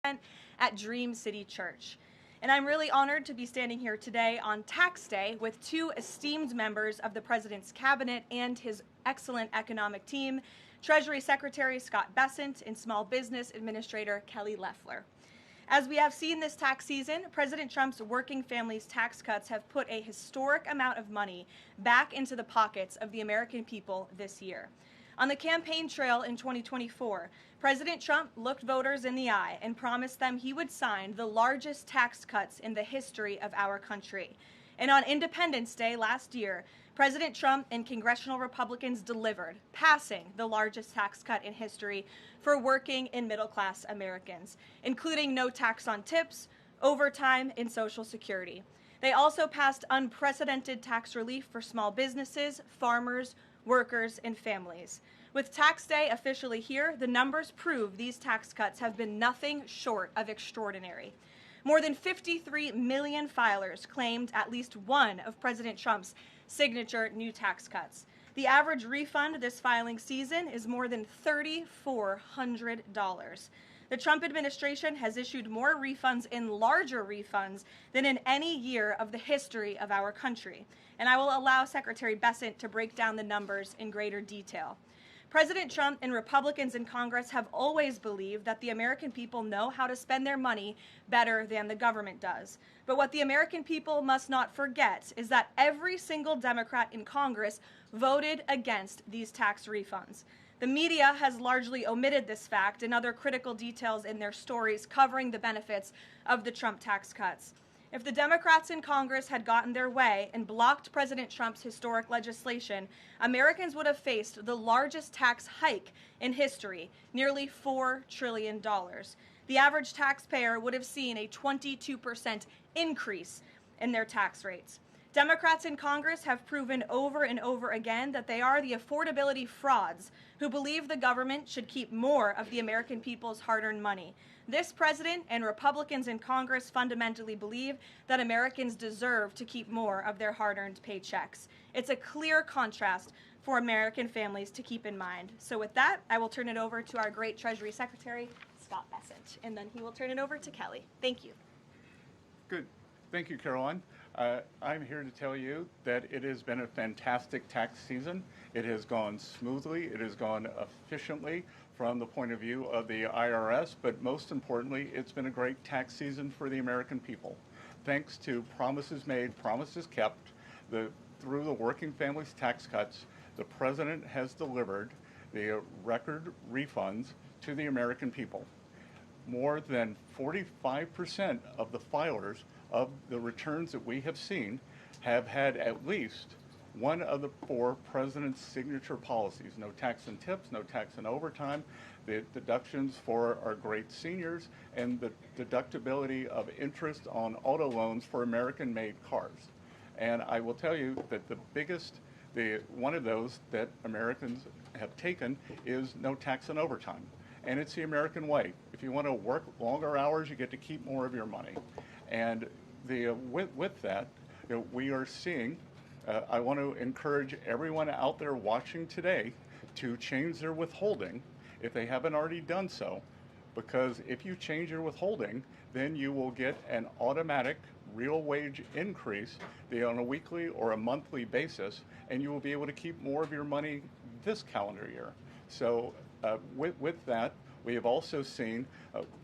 at Dream City Church. And I'm really honored to be standing here today on Tax Day with two esteemed members of the President's Cabinet and his excellent economic team, Treasury Secretary Scott Bessent and Small Business Administrator Kelly Loeffler. As we have seen this tax season, President Trump's working families' tax cuts have put a historic amount of money back into the pockets of the American people this year. On the campaign trail in 2024, President Trump looked voters in the eye and promised them he would sign the largest tax cuts in the history of our country. And on Independence Day last year, President Trump and congressional Republicans delivered, passing the largest tax cut in history for working and middle-class Americans, including no tax on tips, overtime, and Social Security. They also passed unprecedented tax relief for small businesses, farmers, workers, and families. With Tax Day officially here, the numbers prove these tax cuts have been nothing short of extraordinary. More than 53 million filers claimed at least one of President Trump's signature new tax cuts. The average refund this filing season is more than $3,400. The Trump administration has issued more refunds and larger refunds than in any year of the history of our country. And I will allow Secretary Bessent to break down the numbers in greater detail. President Trump and Republicans in Congress have always believed that the American people know how to spend their money better than the government does. But what the American people must not forget is that every single Democrat in Congress voted against these tax refunds. The media has largely omitted this fact and other critical details in their stories covering the benefits of the Trump tax cuts. If the Democrats in Congress had gotten their way and blocked President Trump's historic legislation, Americans would have faced the largest tax hike in history, nearly $4 trillion. The average taxpayer would have seen a 22% increase in their tax rates. Democrats in Congress have proven over and over again that they are the affordability frauds who believe the government should keep more of the American people's hard-earned money. This president and Republicans in Congress fundamentally believe that Americans deserve to keep more of their hard-earned paychecks. It's a clear contrast for American families to keep in mind. So with that, I will turn it over to our great Treasury Secretary, Scott Bessent, and then he will turn it over to Kelly. Thank you. Good. Thank you, Karoline. I'm here to tell you that it has been a fantastic tax season. It has gone smoothly. It has gone efficiently from the point of view of the IRS, but most importantly, it's been a great tax season for the American people. Thanks to promises made, promises kept, through the working families tax cuts, the President has delivered the record refunds to the American people. More than 45% of the filers of the returns that we have seen have had at least one of the four President's signature policies: no tax on tips, no tax on overtime, the deductions for our great seniors, and the deductibility of interest on auto loans for American-made cars. And I will tell you that one of those that Americans have taken is no tax on overtime. And it's the American way. If you want to work longer hours, you get to keep more of your money. And with that, we are seeing, I want to encourage everyone out there watching today to change their withholding if they haven't already done so, because if you change your withholding, then you will get an automatic real wage increase on a weekly or a monthly basis, and you will be able to keep more of your money this calendar year. So with that, we have also seen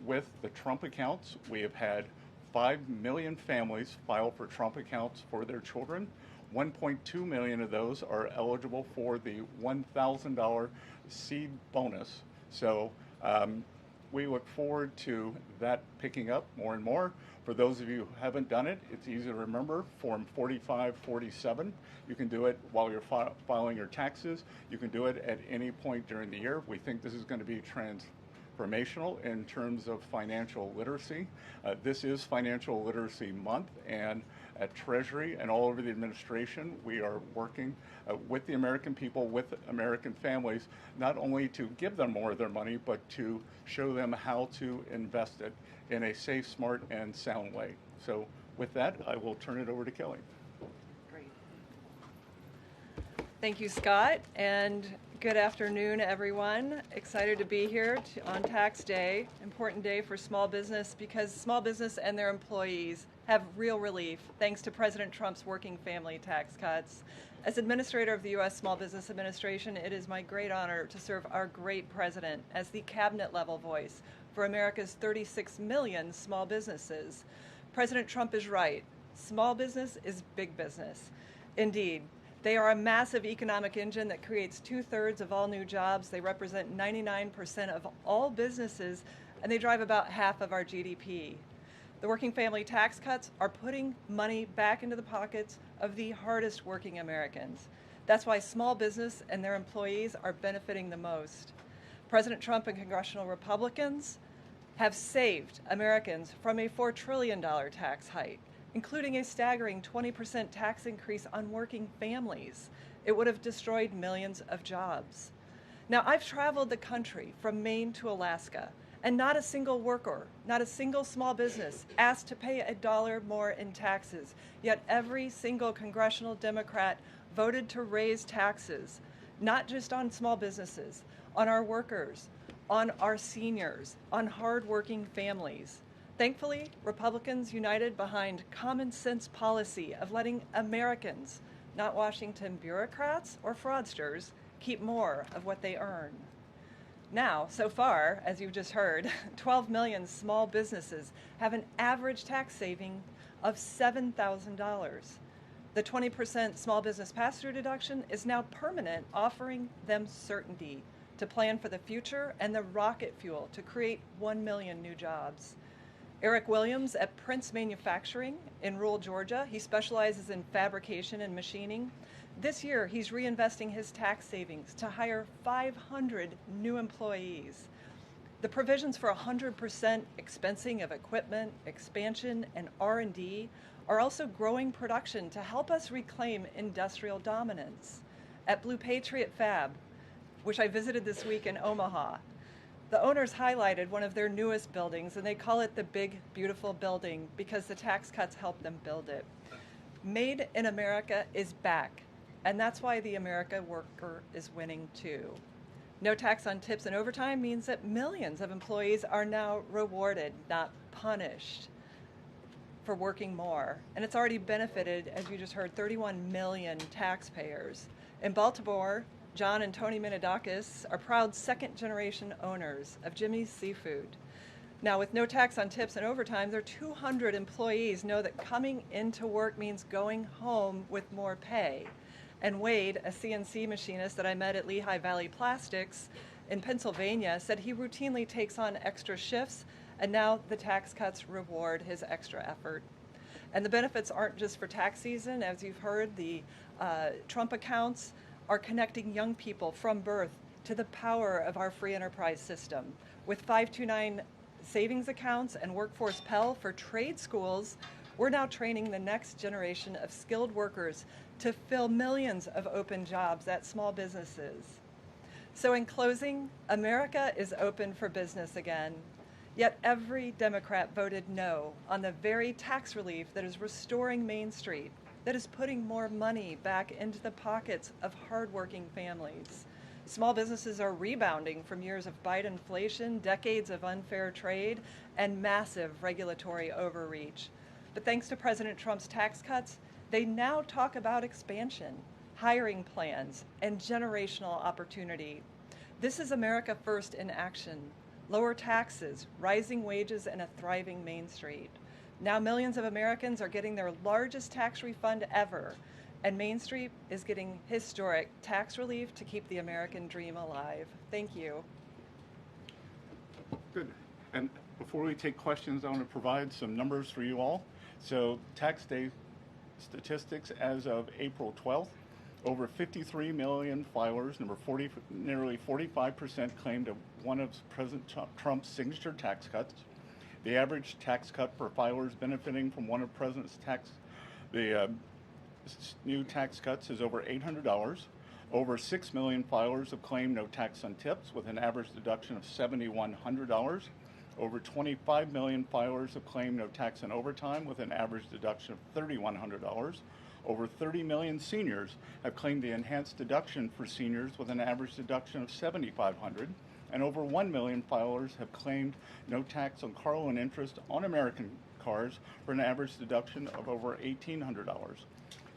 with the Trump accounts, we have had 5 million families file for Trump accounts for their children. 1.2 million of those are eligible for the $1,000 seed bonus. So we look forward to that picking up more and more. For those of you who haven't done it, it's easy to remember, Form 4547. You can do it while you're filing your taxes. You can do it at any point during the year. We think this is going to be transformational in terms of financial literacy. This is Financial Literacy Month, and at Treasury and all over the administration, we are working with the American people, with American families, not only to give them more of their money, but to show them how to invest it in a safe, smart, and sound way. So with that, I will turn it over to Kelly. Great. Thank you, Scott. And Good afternoon, everyone. Excited to be here on Tax Day. Important day for small business because small business and their employees have real relief thanks to President Trump's working family tax cuts. As Administrator of the U.S. Small Business Administration, it is my great honor to serve our great president as the cabinet-level voice for America's 36 million small businesses. President Trump is right. Small business is big business. Indeed, they are a massive economic engine that creates 2/3 of all new jobs. They represent 99% of all businesses, and they drive about half of our GDP. The working family tax cuts are putting money back into the pockets of the hardest working Americans. That's why small business and their employees are benefiting the most. President Trump and congressional Republicans have saved Americans from a $4 trillion tax hike, including a staggering 20% tax increase on working families. It would have destroyed millions of jobs. Now, I've traveled the country from Maine to Alaska, and not a single worker, not a single small business asked to pay $1 more in taxes, yet every single congressional Democrat voted to raise taxes, not just on small businesses, on our workers, on our seniors, on hardworking families. Thankfully, Republicans united behind common sense policy of letting Americans, not Washington bureaucrats or fraudsters, keep more of what they earn. Now, so far, as you've just heard, 12 million small businesses have an average tax saving of $7,000. The 20% small business pass-through deduction is now permanent, offering them certainty to plan for the future and the rocket fuel to create 1 million new jobs. Eric Williams at Prince Manufacturing in rural Georgia, he specializes in fabrication and machining. This year, he's reinvesting his tax savings to hire 500 new employees. The provisions for 100% expensing of equipment, expansion, and R&D are also growing production to help us reclaim industrial dominance. At Blue Patriot Fab, which I visited this week in Omaha, the owners highlighted one of their newest buildings, and they call it the Big Beautiful Building because the tax cuts helped them build it. Made in America is back, and that's why the America worker is winning too. No tax on tips and overtime means that millions of employees are now rewarded, not punished, for working more. And it's already benefited, as you just heard, 31 million taxpayers. In Baltimore, John and Tony Minidakis are proud second-generation owners of Jimmy's Seafood. Now, with no tax on tips and overtime, their 200 employees know that coming into work means going home with more pay. And Wade, a CNC machinist that I met at Lehigh Valley Plastics in Pennsylvania, said he routinely takes on extra shifts, and now the tax cuts reward his extra effort. And the benefits aren't just for tax season. As you've heard, the Trump accounts are connecting young people from birth to the power of our free enterprise system. With 529 savings accounts and Workforce Pell for trade schools, we're now training the next generation of skilled workers to fill millions of open jobs at small businesses. So in closing, America is open for business again. Yet every Democrat voted no on the very tax relief that is restoring Main Street, that is putting more money back into the pockets of hardworking families. Small businesses are rebounding from years of Biden inflation, decades of unfair trade, and massive regulatory overreach. But thanks to President Trump's tax cuts, they now talk about expansion, hiring plans, and generational opportunity. This is America First in action. Lower taxes, rising wages, and a thriving Main Street. Now millions of Americans are getting their largest tax refund ever, and Main Street is getting historic tax relief to keep the American dream alive. Thank you. Good. And before we take questions, I want to provide some numbers for you all. So tax day statistics as of April 12th, over 53 million filers, nearly 45% claimed one of President Trump's signature tax cuts. The average tax cut per filer is benefiting from one of President's new tax cuts is over $800. Over 6 million filers have claimed no tax on tips with an average deduction of $7,100. Over 25 million filers have claimed no tax on overtime with an average deduction of $3,100. Over 30 million seniors have claimed the enhanced deduction for seniors with an average deduction of $7,500, and over 1 million filers have claimed no tax on car loan interest on American cars for an average deduction of over $1,800.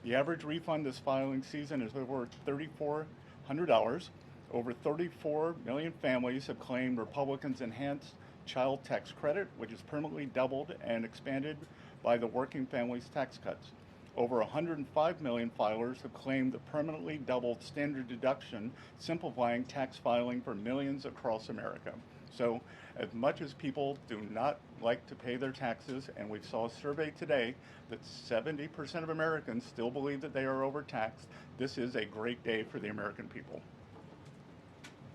The average refund this filing season is over $3,400. Over 34 million families have claimed Republicans' enhanced child tax credit, which is permanently doubled and expanded by the working families tax cuts. Over 105 million filers have claimed the permanently doubled standard deduction, simplifying tax filing for millions across America. So, as much as people do not like to pay their taxes, and we saw a survey today that 70% of Americans still believe that they are overtaxed, this is a great day for the American people.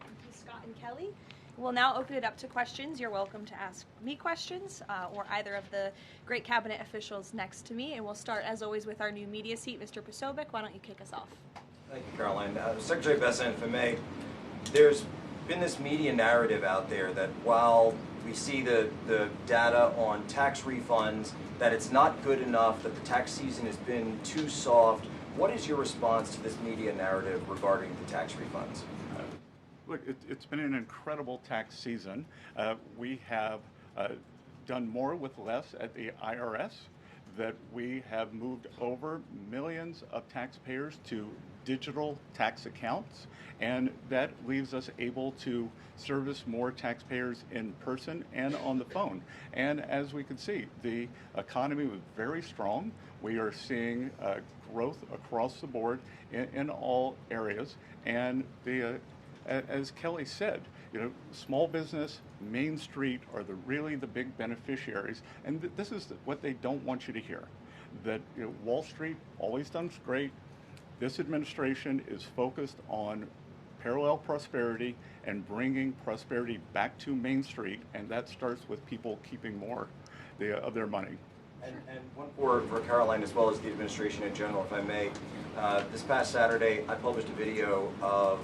Thank you, Scott and Kelly. We'll now open it up to questions. You're welcome to ask me questions or either of the great cabinet officials next to me. And we'll start, as always, with our new media seat, Mr. Posobiec. Why don't you kick us off? Thank you, Karoline. Secretary Bessent, if I may, there's been this media narrative out there that while we see the data on tax refunds, that it's not good enough, that the tax season has been too soft. What is your response to this media narrative regarding the tax refunds? Look, it's been an incredible tax season. We have done more with less at the IRS, that we have moved over millions of taxpayers to digital tax accounts, and that leaves us able to service more taxpayers in person and on the phone. And as we can see, the economy was very strong. We are seeing growth across the board in all areas, and as Kelly said, small business, Main Street are really the big beneficiaries, and this is what they don't want you to hear. That Wall Street always done great. This administration is focused on parallel prosperity and bringing prosperity back to Main Street, and that starts with people keeping more of their money. And one for Karoline, as well as the administration in general, if I may. This past Saturday, I published a video of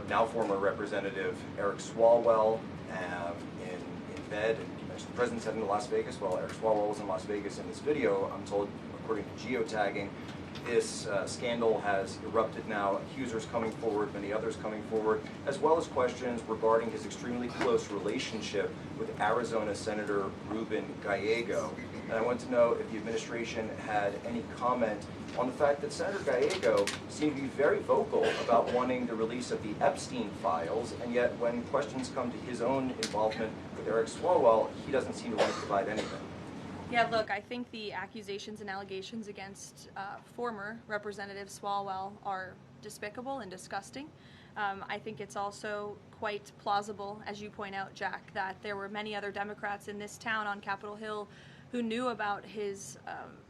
now former Representative Eric Swalwell in bed. The president's heading to Las Vegas. Well, Eric Swalwell was in Las Vegas in this video. I'm told, according to geotagging, this scandal has erupted now. Accusers coming forward, many others coming forward, as well as questions regarding his extremely close relationship with Arizona Senator Ruben Gallego. And I want to know if the administration had any comment on the fact that Senator Gallego seemed to be very vocal about wanting the release of the Epstein files, and yet when questions come to his own involvement with Eric Swalwell, he doesn't seem to want to provide anything. Yeah, look, I think the accusations and allegations against former Representative Swalwell are despicable and disgusting. I think it's also quite plausible, as you point out, Jack, that there were many other Democrats in this town on Capitol Hill who knew about his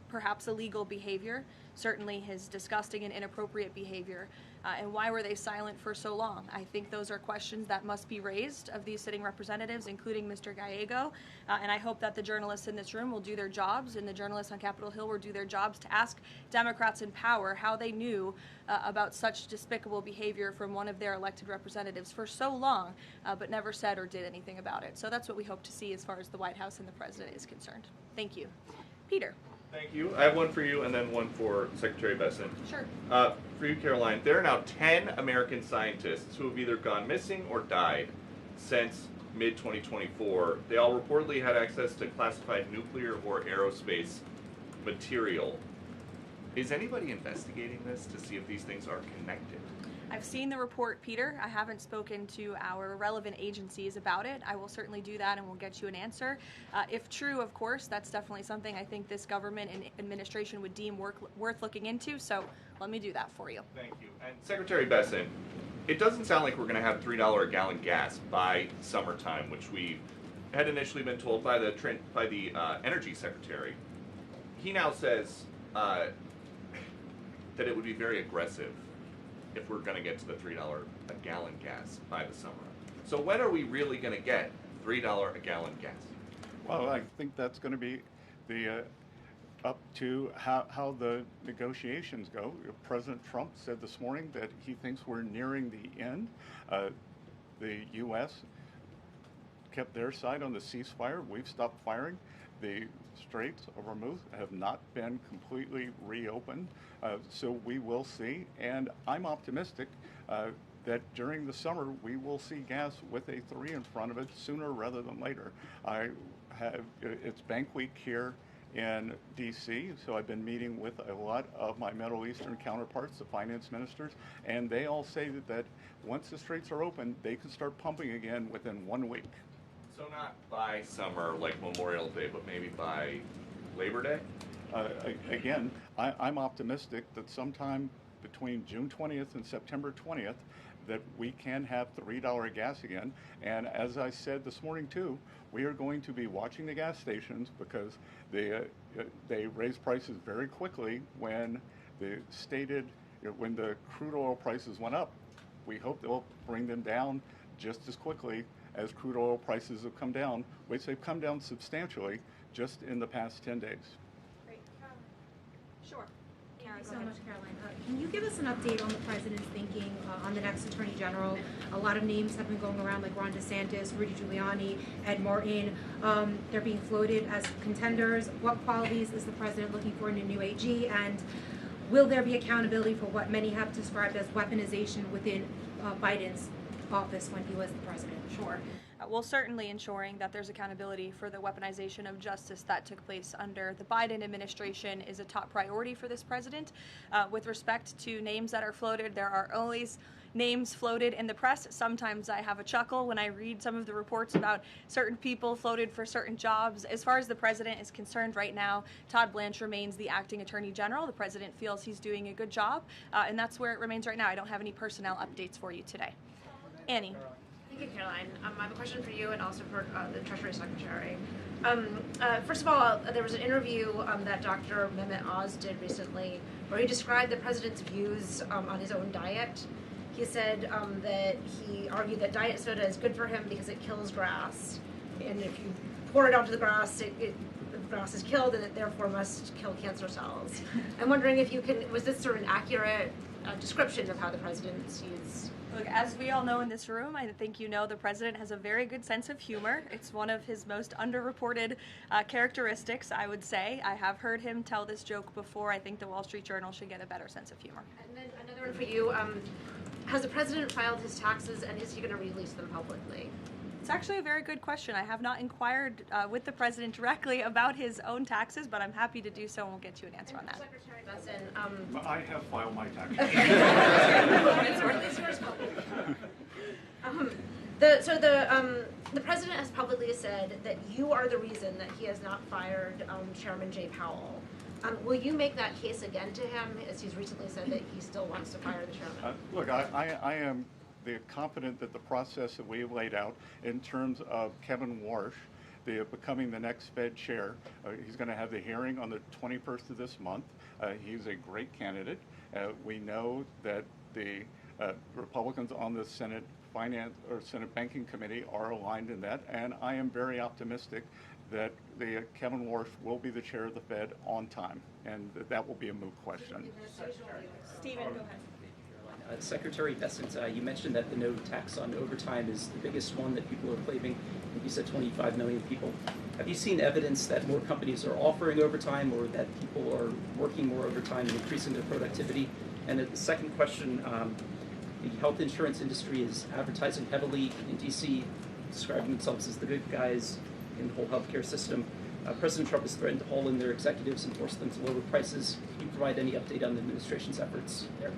perhaps illegal behavior, certainly his disgusting and inappropriate behavior, and why were they silent for so long? I think those are questions that must be raised of these sitting representatives, including Mr. Gallego, and I hope that the journalists in this room will do their jobs, and the journalists on Capitol Hill will do their jobs to ask Democrats in power how they knew about such despicable behavior from one of their elected representatives for so long, but never said or did anything about it. So that's what we hope to see as far as the White House and the President is concerned. Thank you. Peter. Thank you. I have one for you and then one for Secretary Bessent. Sure. For you, Karoline, there are now 10 American scientists who have either gone missing or died since mid-2024. They all reportedly had access to classified nuclear or aerospace material. Is anybody investigating this to see if these things are connected? I've seen the report, Peter. I haven't spoken to our relevant agencies about it. I will certainly do that and we'll get you an answer. If true, of course, that's definitely something I think this government and administration would deem worth looking into, so let me do that for you. Thank you. And Secretary Bessent, it doesn't sound like we're going to have $3 a gallon gas by summertime, which we had initially been told by the Energy Secretary. He now says that it would be very aggressive if we're going to get to the $3 a gallon gas by the summer. So when are we really going to get $3 a gallon gas? Well, I think that's going to be the up to how the negotiations go. President Trump said this morning that he thinks we're nearing the end. The U.S. kept their side on the ceasefire. We've stopped firing. the Straits of Hormuz have not been completely reopened, so we will see, and I'm optimistic that during the summer we will see gas with a 3 in front of it sooner rather than later. It's Bank Week here in D.C., so I've been meeting with a lot of my Middle Eastern counterparts, the finance ministers, and they all say that once the straits are open, they can start pumping again within 1 week. So not by summer, like Memorial Day, but maybe by Labor Day? Again, I'm optimistic that sometime between June 20th and September 20th that we can have $3 gas again. And as I said this morning too, we are going to be watching the gas stations because they raise prices very quickly when when the crude oil prices went up. We hope they'll bring them down just as quickly as crude oil prices have come down, which they've come down substantially just in the past 10 days. Great. Sure. Thank you so much, Caroline. Can you give us an update on the president's thinking on the next attorney general? A lot of names have been going around, like Ron DeSantis, Rudy Giuliani, Ed Martin. They're being floated as contenders. What qualities is the president looking for in a new AG? And will there be accountability for what many have described as weaponization within Biden's office when he was the president? Sure. Well, certainly ensuring that there's accountability for the weaponization of justice that took place under the Biden administration is a top priority for this president. With respect to names that are floated, there are always names floated in the press. Sometimes I have a chuckle when I read some of the reports about certain people floated for certain jobs. As far as the president is concerned right now, Todd Blanche remains the acting attorney general. The president feels he's doing a good job, and that's where it remains right now. I don't have any personnel updates for you today. Annie. Thank you, Caroline. I have a question for you and also for the Treasury Secretary. First of all, there was an interview that Dr. Mehmet Oz did recently where he described the president's views on his own diet. He said that he argued that diet soda is good for him because it kills grass, and if you pour it onto the grass, the grass is killed, and it therefore must kill cancer cells. I'm wondering if you can, was this sort of an accurate description of how the president sees? Look, as we all know in this room, I think you know the president has a very good sense of humor. It's one of his most underreported characteristics, I would say. I have heard him tell this joke before. I think the Wall Street Journal should get a better sense of humor. And then another one for you. Has the president filed his taxes, and is he going to release them publicly? It's actually a very good question. I have not inquired with the president directly about his own taxes, but I'm happy to do so, and we'll get you an answer on that. Secretary Bessent, I have filed my taxes. The president has publicly said that you are the reason that he has not fired Chairman Jay Powell. Will you make that case again to him, as he's recently said that he still wants to fire the chairman? Look, I am confident that the process that we have laid out in terms of Kevin Warsh becoming the next Fed chair, he's going to have the hearing on the 21st of this month. He's a great candidate. We know that the Republicans on the Senate Senate Banking Committee are aligned in that, and I am very optimistic that Kevin Warsh will be the chair of the Fed on time, and that will be a moot question. Stephen, go ahead. Secretary Bessent, you mentioned that the no tax on overtime is the biggest one that people are claiming. I think you said 25 million people. Have you seen evidence that more companies are offering overtime or that people are working more overtime and increasing their productivity? And the second question, the health insurance industry is advertising heavily in D.C., describing themselves as the good guys in the whole healthcare system. President Trump has threatened to haul in their executives and force them to lower prices. Can you provide any update on the administration's efforts there?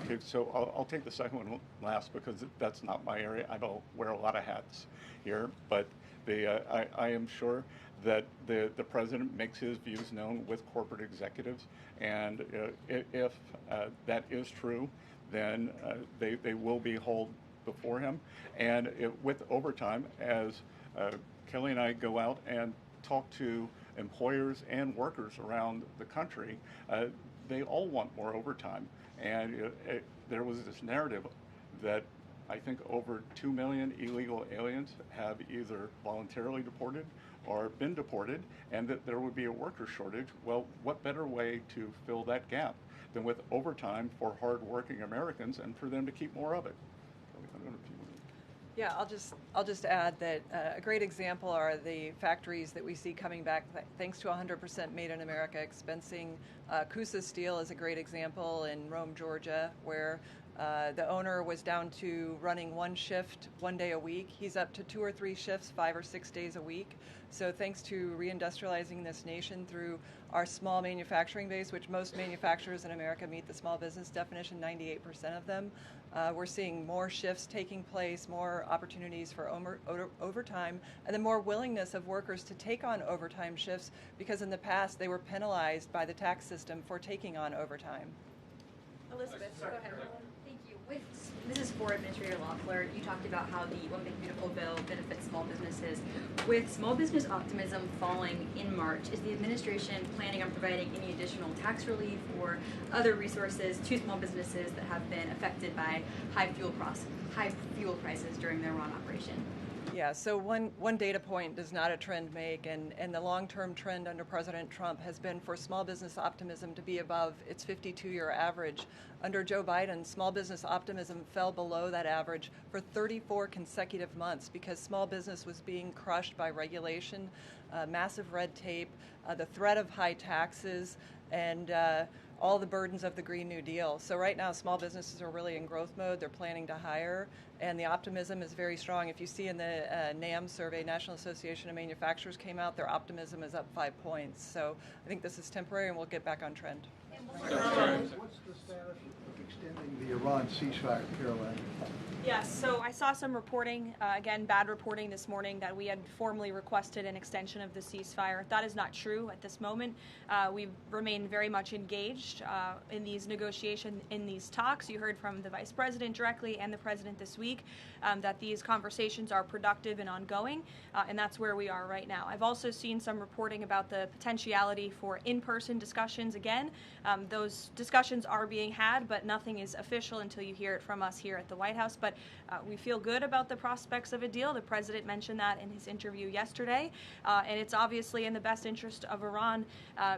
Okay, so I'll take the second one last because that's not my area. I don't wear a lot of hats here, but I am sure that the president makes his views known with corporate executives, and if that is true, then they will be hauled before him. And with overtime, as Kelly and I go out and talk to employers and workers around the country, they all want more overtime. And there was this narrative that I think over 2 million illegal aliens have either voluntarily deported or been deported, and that there would be a worker shortage. Well, what better way to fill that gap than with overtime for hardworking Americans and for them to keep more of it? Yeah, I'll just add that a great example are the factories that we see coming back thanks to 100% Made in America expensing. Coosa Steel is a great example in Rome, Georgia, where the owner was down to running one shift 1 day a week. He's up to 2 or 3 shifts 5 or 6 days a week. So thanks to reindustrializing this nation through our small manufacturing base, which most manufacturers in America meet the small business definition, 98% of them, we're seeing more shifts taking place, more opportunities for overtime, and then more willingness of workers to take on overtime shifts, because in the past they were penalized by the tax system for taking on overtime. Elizabeth, go ahead. Thank you. This is for Administrator Loeffler. You talked about how the One Big Beautiful Bill benefits small businesses. With small business optimism falling in March, is the administration planning on providing any additional tax relief or other resources to small businesses that have been affected by high fuel prices during their run operation? Yeah, so one data point does not a trend make, and the long-term trend under President Trump has been for small business optimism to be above its 52-year average. Under Joe Biden, small business optimism fell below that average for 34 consecutive months because small business was being crushed by regulation, massive red tape, the threat of high taxes, and all the burdens of the Green New Deal. So right now, small businesses are really in growth mode. They're planning to hire, and the optimism is very strong. If you see in the NAM survey, National Association of Manufacturers came out, their optimism is up 5 points. So I think this is temporary, and we'll get back on trend. What's the status of extending the Iran ceasefire, Karoline? Yes, so I saw some reporting, again, bad reporting this morning, that we had formally requested an extension of the ceasefire. That is not true at this moment. We remain very much engaged in these negotiations, in these talks. You heard from the Vice President directly and the President this week that these conversations are productive and ongoing, and that's where we are right now. I've also seen some reporting about the potentiality for in-person discussions again. Those discussions are being had, but nothing is official until you hear it from us here at the White House. But we feel good about the prospects of a deal. The President mentioned that in his interview yesterday, and it's obviously in the best interest of Iran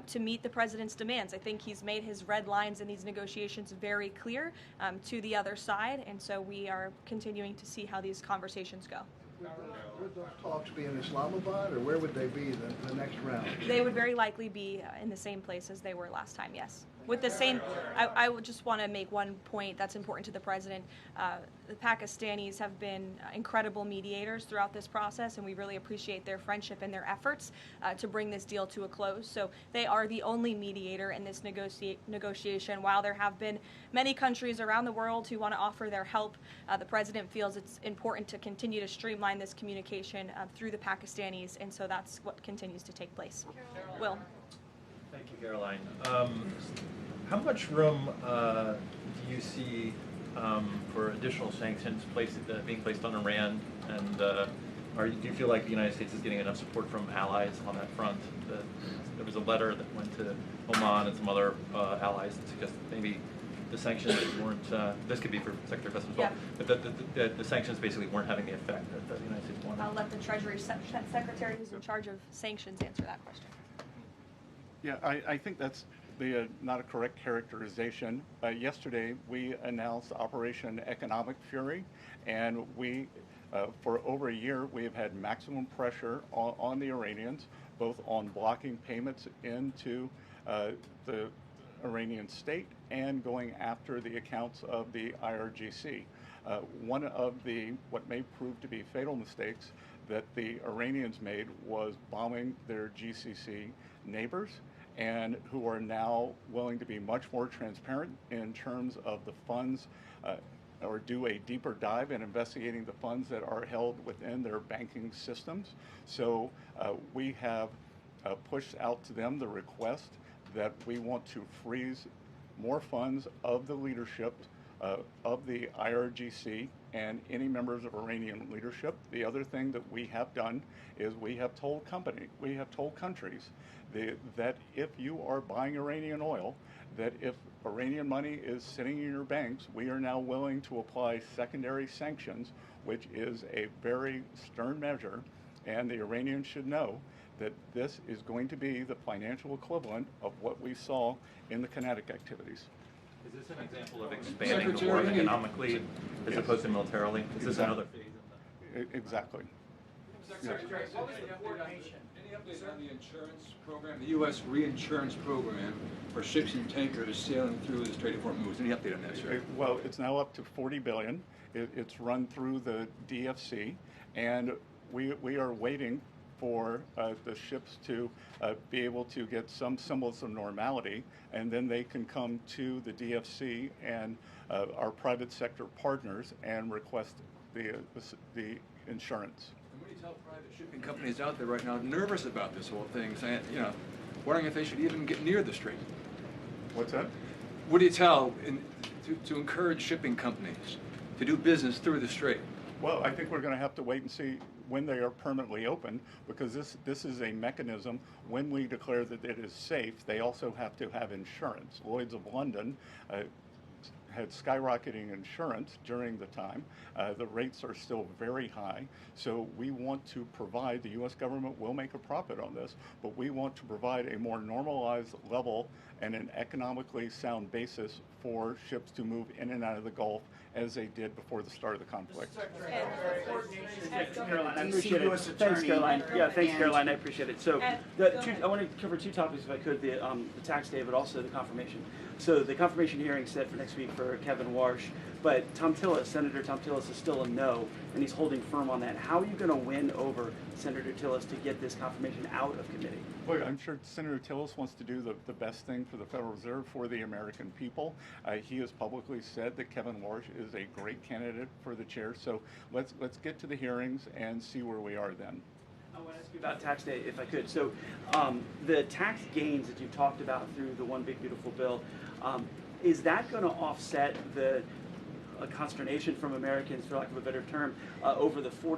to meet the President's demands. I think he's made his red lines in these negotiations very clear to the other side, and so we are continuing to see how these conversations go. Would those talks be in Islamabad, or where would they be the next round? They would very likely be in the same place as they were last time, yes. With the same, I would just want to make one point that's important to the President. The Pakistanis have been incredible mediators throughout this process, and we really appreciate their friendship and their efforts to bring this deal to a close. So they are the only mediator in this negotiation. While there have been many countries around the world who want to offer their help, the President feels it's important to continue to streamline this communication through the Pakistanis, and so that's what continues to take place. Will. Thank you, Karoline. How much room do you see for additional sanctions being placed on Iran? And do you feel like the United States is getting enough support from allies on that front? There was a letter that went to Oman and some other allies that suggested maybe the sanctions weren't, this could be for Secretary Bessent as well, but the sanctions basically weren't having the effect that the United States wanted. I'll let the Treasury Secretary who's in charge of sanctions answer that question. Yeah, I think that's not a correct characterization. Yesterday, we announced Operation Economic Fury, and we, for over a year, we have had maximum pressure on the Iranians, both on blocking payments into the Iranian state and going after the accounts of the IRGC. One of what may prove to be fatal mistakes that the Iranians made was bombing their GCC neighbors, and who are now willing to be much more transparent in terms of the funds or do a deeper dive in investigating the funds that are held within their banking systems. So we have pushed out to them the request that we want to freeze more funds of the leadership of the IRGC and any members of Iranian leadership. The other thing that we have done is we have told countries that if you are buying Iranian oil, that if Iranian money is sitting in your banks, we are now willing to apply secondary sanctions, which is a very stern measure, and the Iranians should know that this is going to be the financial equivalent of what we saw in the kinetic activities. Is this an example of expanding the war economically as opposed to militarily? Is this another phase? Exactly. Secretary, what was the coordination? Any updates on the insurance program, the U.S. reinsurance program for ships and tankers sailing through the Strait of Hormuz? Any update on that, sir? Well, it's now up to $40 billion. It's run through the DFC, and we are waiting for the ships to be able to get some semblance of normality, and then they can come to the DFC and our private sector partners and request the insurance. And what do you tell private shipping companies out there right now nervous about this whole thing, saying, wondering if they should even get near the strait? What's that? What do you tell to encourage shipping companies to do business through the strait? Well, I think we're going to have to wait and see when they are permanently open, because this is a mechanism. When we declare that it is safe, they also have to have insurance. Lloyd's of London had skyrocketing insurance during the time. The rates are still very high. So we want to provide, the U.S. government will make a profit on this, but we want to provide a more normalized level and an economically sound basis for ships to move in and out of the Gulf as they did before the start of the conflict. Caroline, I appreciate it. Thanks, Caroline. Yeah, thanks, Caroline. I appreciate it. So, I want to cover two topics, if I could: the tax day, but also the confirmation. So, the confirmation hearing set for next week for Kevin Warsh, but Senator Tom Tillis, is still a no, and he's holding firm on that. How are you going to win over Senator Tillis to get this confirmation out of committee? Well, I'm sure Senator Tillis wants to do the best thing for the Federal Reserve, for the American people. He has publicly said that Kevin Warsh is a great candidate for the chair. So let's get to the hearings and see where we are then. I want to ask you about tax day, if I could. So the tax gains that you've talked about through the One Big Beautiful Bill, is that going to offset the consternation from Americans, for lack of a better term, over the $4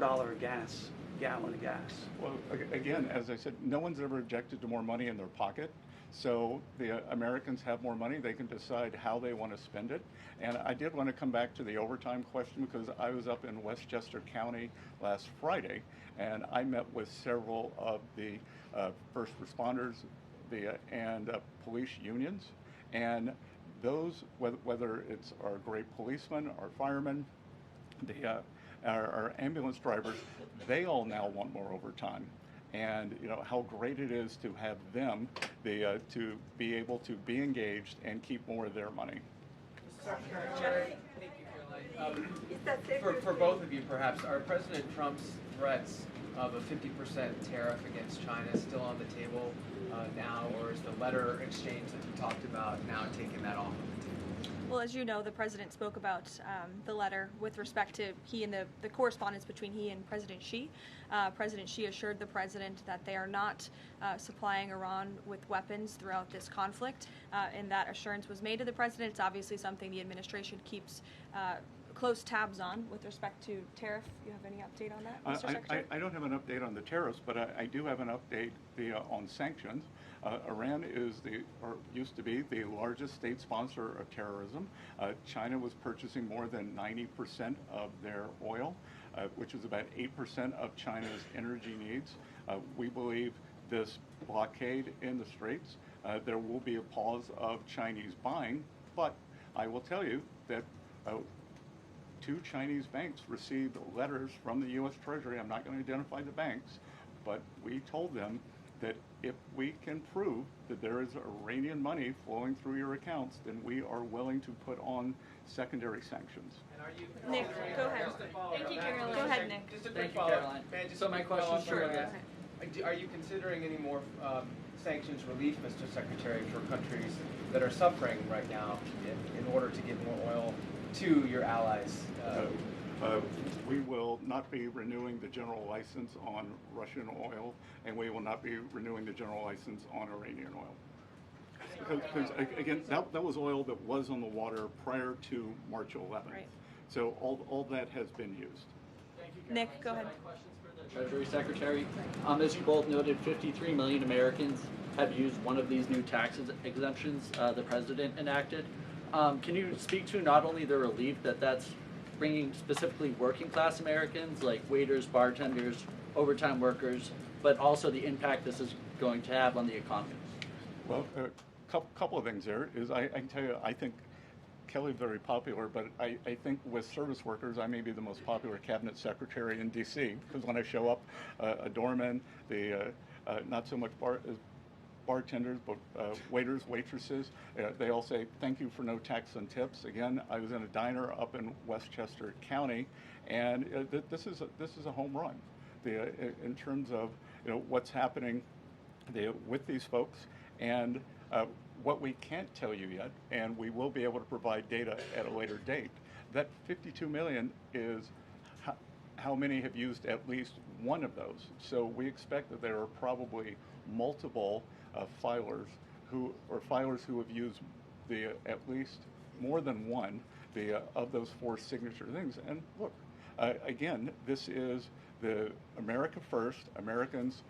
gallon of gas? Well, again, as I said, no one's ever objected to more money in their pocket. So the Americans have more money. They can decide how they want to spend it. And I did want to come back to the overtime question, because I was up in Westchester County last Friday, and I met with several of the first responders and police unions. And those, whether it's our great policemen, our firemen, our ambulance drivers, they all now want more overtime. And how great it is to have them to be able to be engaged and keep more of their money. Thank you, Caroline. For both of you, perhaps, are President Trump's threats of a 50% tariff against China still on the table now, or is the letter exchange that you talked about now taking that off of the table? Well, as you know, the president spoke about the letter with respect to he and the correspondence between he and President Xi. President Xi assured the president that they are not supplying Iran with weapons throughout this conflict, and that assurance was made to the president. It's obviously something the administration keeps close tabs on with respect to tariff. You have any update on that, Mr. Secretary? I don't have an update on the tariffs, but I do have an update on sanctions. Iran used to be the largest state sponsor of terrorism. China was purchasing more than 90% of their oil, which is about 8% of China's energy needs. We believe this blockade in the Straits, there will be a pause of Chinese buying, but I will tell you that 2 Chinese banks received letters from the U.S. Treasury. I'm not going to identify the banks, but we told them that if we can prove that there is Iranian money flowing through your accounts, then we are willing to put on secondary sanctions. Nick, go ahead. Thank you, Caroline. Go ahead, Nick. Just a quick follow-up. So my question is, are you considering any more sanctions relief, Mr. Secretary, for countries that are suffering right now in order to get more oil to your allies? We will not be renewing the general license on Russian oil, and we will not be renewing the general license on Iranian oil. Because again, that was oil that was on the water prior to March 11th. Right. So all that has been used. Thank you, Nick, go ahead. Treasury Secretary, as you both noted, 53 million Americans have used one of these new tax exemptions the president enacted. Can you speak to not only the relief that's bringing specifically working class Americans like waiters, bartenders, overtime workers, but also the impact this is going to have on the economy? Well, a couple of things there is I can tell you, I think Kelly very popular, but I think with service workers, I may be the most popular cabinet secretary in D.C. because when I show up, a doorman, not so much bartenders, but waiters, waitresses, they all say, thank you for no tax on tips. Again, I was in a diner up in Westchester County, and this is a home run in terms of what's happening with these folks. And what we can't tell you yet, and we will be able to provide data at a later date, that 52 million is how many have used at least one of those. So we expect that there are probably multiple filers who have used at least more than one of those 4 signature things. And look, again, this is the America First, Americans,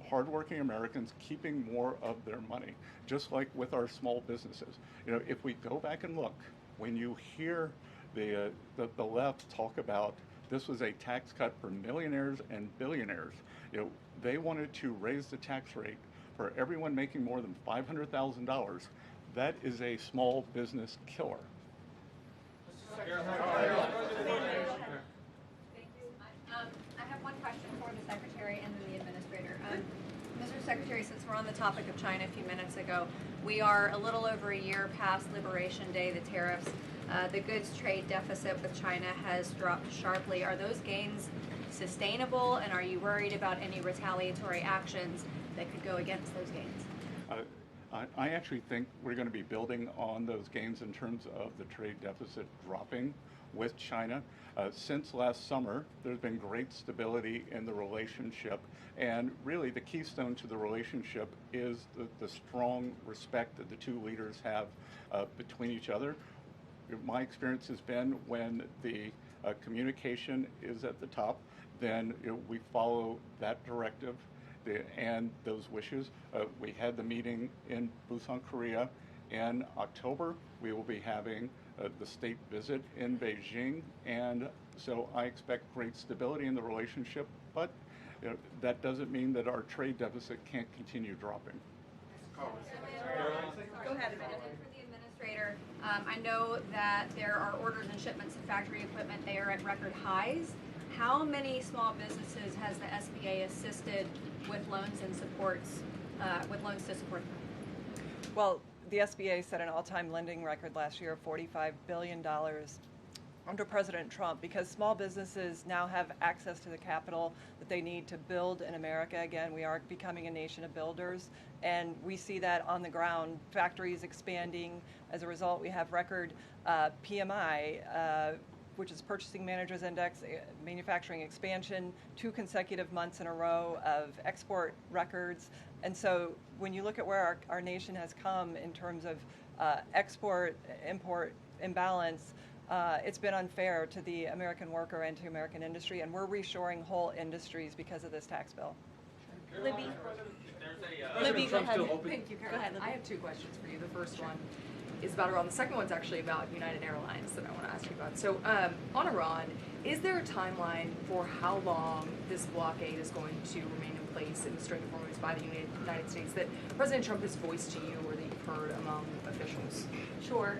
hardworking Americans keeping more of their money, just like with our small businesses. If we go back and look, when you hear the left talk about this was a tax cut for millionaires and billionaires, they wanted to raise the tax rate for everyone making more than $500,000. That is a small business killer. Thank you. I have one question for the Secretary and then the Administrator. Mr. Secretary, since we're on the topic of China a few minutes ago, we are a little over a year past Liberation Day, the tariffs. The goods trade deficit with China has dropped sharply. Are those gains sustainable, and are you worried about any retaliatory actions that could go against those gains? I actually think we're going to be building on those gains in terms of the trade deficit dropping with China. Since last summer, there's been great stability in the relationship, and really the keystone to the relationship is the strong respect that the two leaders have between each other. My experience has been when the communication is at the top, then we follow that directive and those wishes. We had the meeting in Busan, Korea in October. We will be having the state visit in Beijing, and so I expect great stability in the relationship, but that doesn't mean that our trade deficit can't continue dropping. Go ahead. For the Administrator, I know that there are orders and shipments of factory equipment. They are at record highs. How many small businesses has the SBA assisted with loans and supports, to support them? Well, the SBA set an all-time lending record last year of $45 billion under President Trump, because small businesses now have access to the capital that they need to build in America. Again, we are becoming a nation of builders, and we see that on the ground. Factories expanding. As a result, we have record PMI, which is Purchasing Managers Index, manufacturing expansion, 2 consecutive months in a row of export records. And so when you look at where our nation has come in terms of export-import imbalance, it's been unfair to the American worker and to American industry, and we're reshoring whole industries because of this tax bill. Libby. Libby, go ahead. Thank you, Go ahead, Libby. I have 2 questions for you. The first one is about Iran. The second one's actually about United Airlines that I want to ask you about. So on Iran, is there a timeline for how long this blockade is going to remain in place in the Strait of Hormuz by the United States that President Trump has voiced to you or that you've heard among officials? Sure.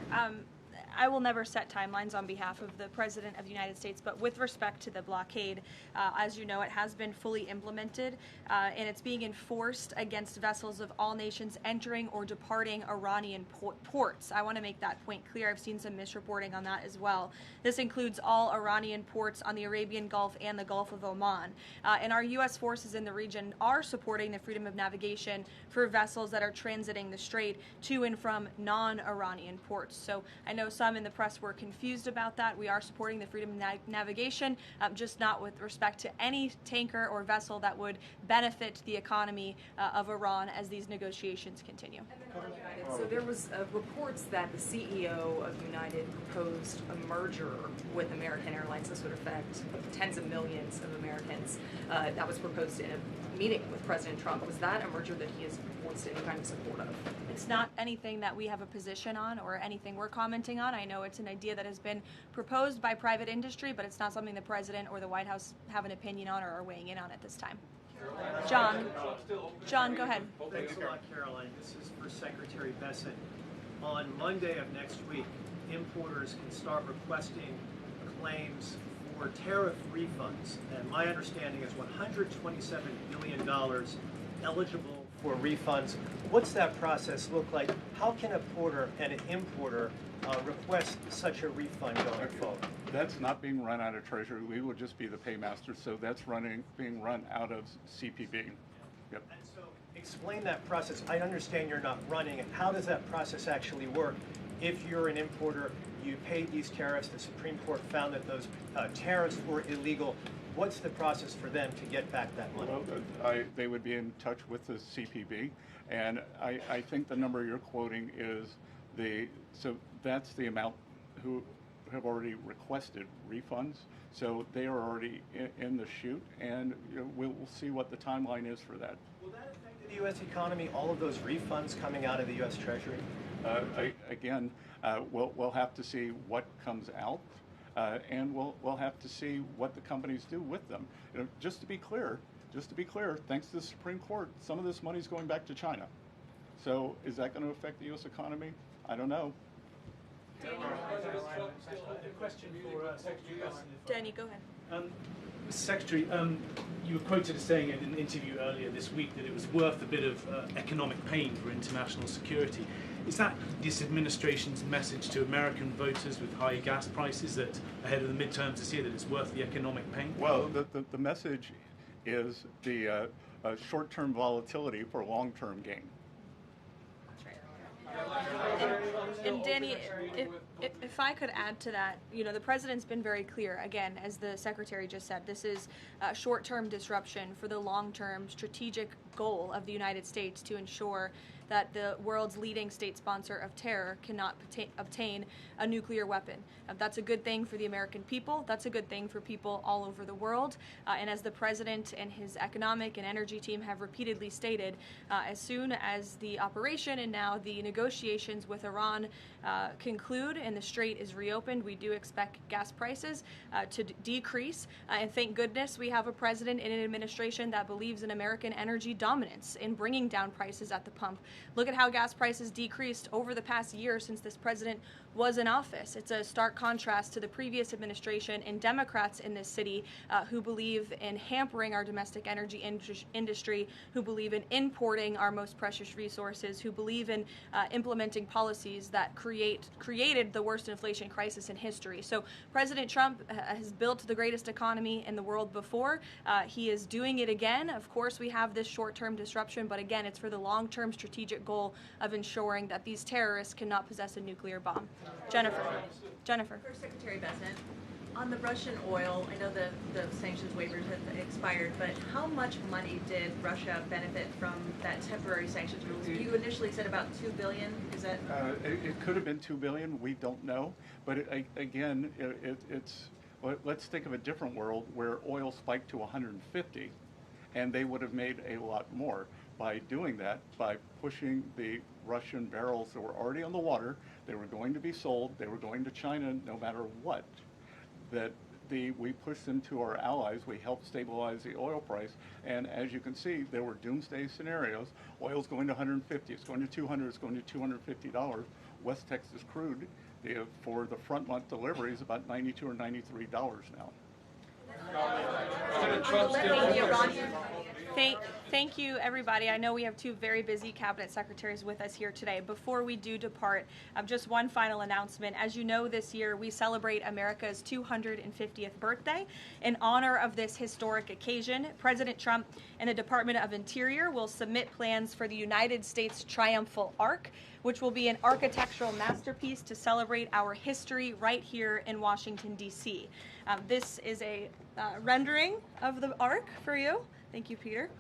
I will never set timelines on behalf of the President of the United States, but with respect to the blockade, as you know, it has been fully implemented, and it's being enforced against vessels of all nations entering or departing Iranian ports. I want to make that point clear. I've seen some misreporting on that as well. This includes all Iranian ports on the Arabian Gulf and the Gulf of Oman. And our U.S. forces in the region are supporting the freedom of navigation for vessels that are transiting the strait to and from non-Iranian ports. So I know some in the press were confused about that. We are supporting the freedom of navigation, just not with respect to any tanker or vessel that would benefit the economy of Iran as these negotiations continue. So there was reports that the CEO of United proposed a merger with American Airlines. This would affect tens of millions of Americans. That was proposed in a meeting with President Trump. Was that a merger that he has voiced any kind of support of? It's not anything that we have a position on or anything we're commenting on. I know it's an idea that has been proposed by private industry, but it's not something the President or the White House have an opinion on or are weighing in on at this time. John, go ahead. Thanks a lot, Karoline. This is for Secretary Bessent. On Monday of next week, importers can start requesting claims for tariff refunds. And my understanding is $127 billion eligible for refunds. What's that process look like? How can a porter and an importer request such a refund going forward? That's not being run out of Treasury. We will just be the paymaster, so that's being run out of CPB. Yep. And so explain that process. I understand you're not running it. How does that process actually work? If you're an importer, you paid these tariffs, the Supreme Court found that those tariffs were illegal. What's the process for them to get back that money? Well, they would be in touch with the CPB, and I think the number you're quoting is so that's the amount who have already requested refunds. So they are already in the chute, and we'll see what the timeline is for that. Will that affect the U.S. economy, all of those refunds coming out of the U.S. Treasury? We'll have to see what comes out, and we'll have to see what the companies do with them. Just to be clear, thanks to the Supreme Court, some of this money is going back to China. So is that going to affect the U.S. economy? I don't know. A question for Secretary Bessent. Danny, go ahead. Mr. Secretary, you were quoted as saying in an interview earlier this week that it was worth a bit of economic pain for international security. Is that this administration's message to American voters with high gas prices that ahead of the midterms this year that it's worth the economic pain? Well, the message is the short-term volatility for long-term gain. And Danny, if I could add to that, the president's been very clear. Again, as the secretary just said, this is short-term disruption for the long-term strategic goal of the United States to ensure that the world's leading state sponsor of terror cannot obtain a nuclear weapon. That's a good thing for the American people. That's a good thing for people all over the world. And as the president and his economic and energy team have repeatedly stated, as soon as the operation and now the negotiations with Iran conclude and the strait is reopened, we do expect gas prices to decrease. And thank goodness we have a president and an administration that believes in American energy dominance in bringing down prices at the pump. Look at how gas prices decreased over the past year since this president was in office. It's a stark contrast to the previous administration and Democrats in this city who believe in hampering our domestic energy industry, who believe in importing our most precious resources, who believe in implementing policies that created the worst inflation crisis in history. So President Trump has built the greatest economy in the world before. He is doing it again. Of course, we have this short-term disruption, but again, it's for the long-term strategic goal of ensuring that these terrorists cannot possess a nuclear bomb. Jennifer. First, Secretary Bessent, on the Russian oil, I know the sanctions waivers have expired, but how much money did Russia benefit from that temporary sanctions rules? You initially said about $2 billion. Is that? It could have been $2 billion. We don't know. But let's think of a different world where oil spiked to 150, and they would have made a lot more by doing that, by pushing the Russian barrels that were already on the water. They were going to be sold. They were going to China no matter what. We pushed them to our allies. We helped stabilize the oil price. And as you can see, there were doomsday scenarios. Oil's going to 150. It's going to 200. It's going to $250. West Texas crude for the front month delivery is about $92 or $93 now. Thank you, everybody. I know we have two very busy cabinet secretaries with us here today. Before we do depart, just one final announcement. As you know, this year we celebrate America's 250th birthday. In honor of this historic occasion, President Trump and the Department of Interior will submit plans for the United States Triumphal Arch, which will be an architectural masterpiece to celebrate our history right here in Washington, D.C. This is a rendering of the Arch for you. Thank you, Peter.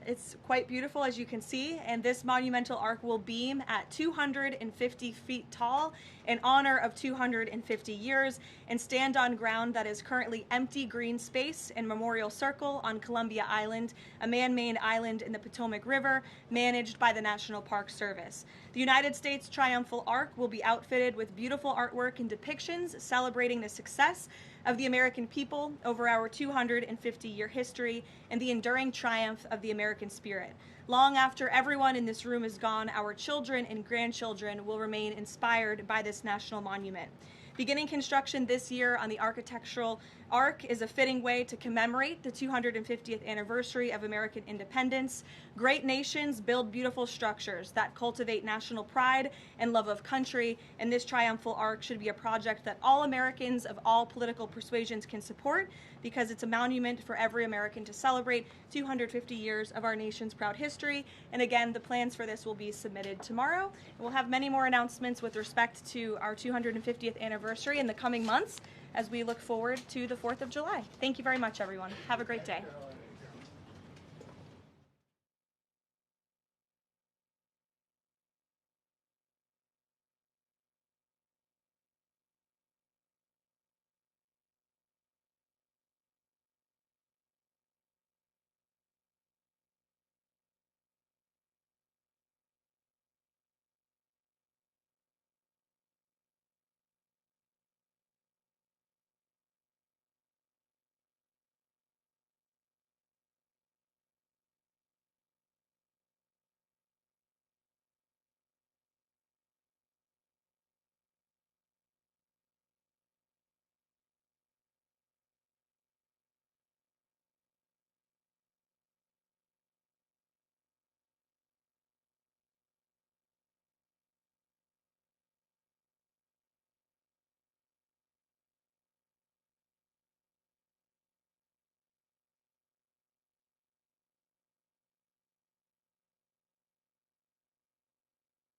It's quite beautiful, as you can see, and this monumental arch will beam at 250 feet tall in honor of 250 years and stand on ground that is currently empty green space in Memorial Circle on Columbia Island, a man-made island in the Potomac River managed by the National Park Service. The United States Triumphal Arch will be outfitted with beautiful artwork and depictions celebrating the success of the American people over our 250-year history and the enduring triumph of the American spirit. Long after everyone in this room is gone, our children and grandchildren will remain inspired by this national monument. Beginning construction this year on the architectural arc is a fitting way to commemorate the 250th anniversary of American independence. Great nations build beautiful structures that cultivate national pride and love of country, and this triumphal arc should be a project that all Americans of all political persuasions can support, because it's a monument for every American to celebrate 250 years of our nation's proud history. And again, the plans for this will be submitted tomorrow. And we'll have many more announcements with respect to our 250th anniversary in the coming months as we look forward to the 4th of July. Thank you very much, everyone. Have a great day.